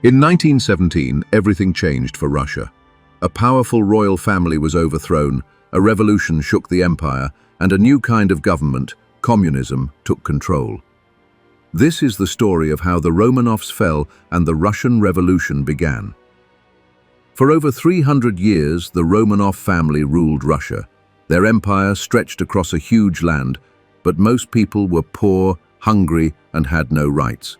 In 1917, everything changed for Russia. A powerful royal family was overthrown, a revolution shook the empire, and a new kind of government, communism, took control. This is the story of how the Romanovs fell and the Russian Revolution began. For over 300 years, the Romanov family ruled Russia. Their empire stretched across a huge land, but most people were poor, hungry, and had no rights.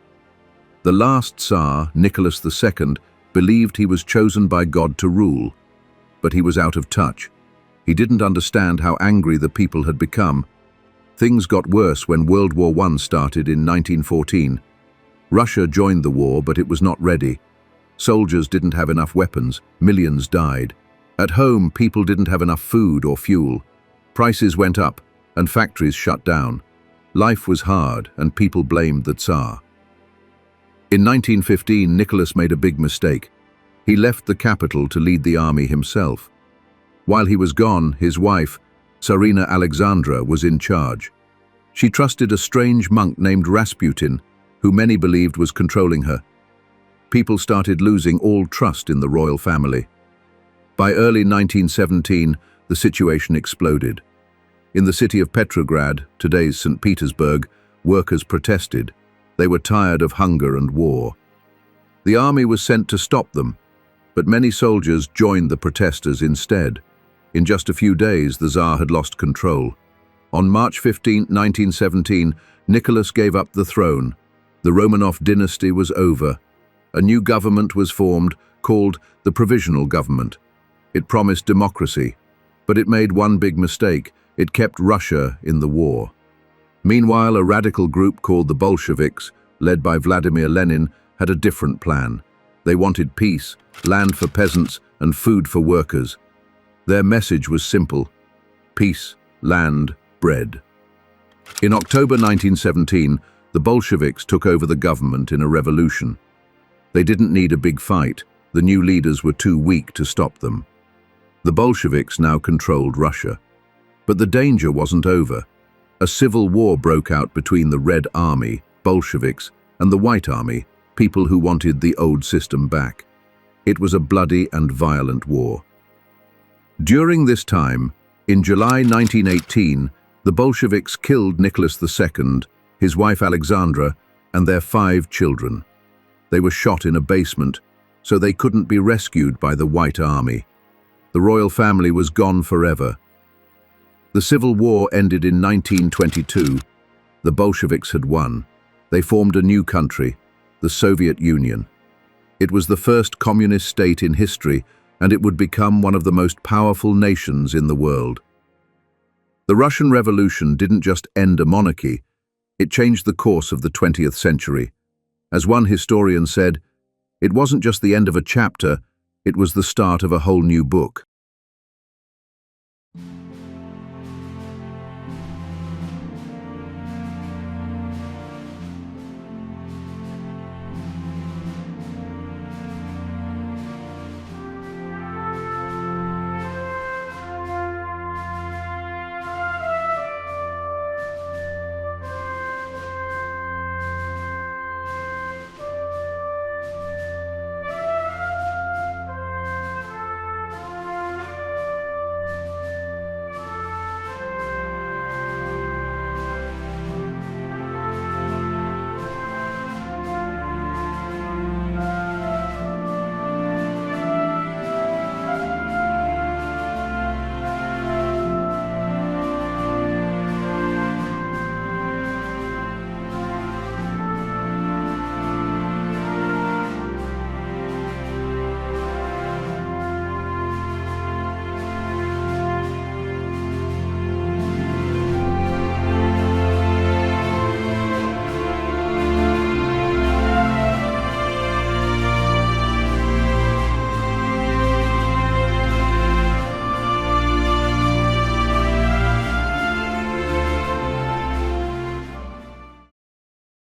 The last Tsar, Nicholas II, believed he was chosen by God to rule, but he was out of touch. He didn't understand how angry the people had become. Things got worse when World War I started in 1914. Russia joined the war, but it was not ready. Soldiers didn't have enough weapons, millions died. At home, people didn't have enough food or fuel. Prices went up, and factories shut down. Life was hard, and people blamed the Tsar. In 1915, Nicholas made a big mistake. He left the capital to lead the army himself. While he was gone, his wife, Tsarina Alexandra, was in charge. She trusted a strange monk named Rasputin, who many believed was controlling her. People started losing all trust in the royal family. By early 1917, the situation exploded. In the city of Petrograd, today's St. Petersburg, workers protested. They were tired of hunger and war. The army was sent to stop them, but many soldiers joined the protesters instead. In just a few days, the Tsar had lost control. On March 15, 1917, Nicholas gave up the throne. The Romanov dynasty was over. A new government was formed, called the Provisional Government. It promised democracy, but it made one big mistake. It kept Russia in the war. Meanwhile, a radical group called the Bolsheviks, led by Vladimir Lenin, had a different plan. They wanted peace, land for peasants, and food for workers. Their message was simple: peace, land, bread. In October 1917, the Bolsheviks took over the government in a revolution. They didn't need a big fight. The new leaders were too weak to stop them. The Bolsheviks now controlled Russia. But the danger wasn't over. A civil war broke out between the Red Army, Bolsheviks, and the White Army, people who wanted the old system back. It was a bloody and violent war. During this time, in July 1918, the Bolsheviks killed Nicholas II, his wife Alexandra, and their 5 children. They were shot in a basement, so they couldn't be rescued by the White Army. The royal family was gone forever. The Civil War ended in 1922. The Bolsheviks had won. They formed a new country, the Soviet Union. It was the first communist state in history, and it would become one of the most powerful nations in the world. The Russian Revolution didn't just end a monarchy, it changed the course of the 20th century. As one historian said, it wasn't just the end of a chapter, it was the start of a whole new book.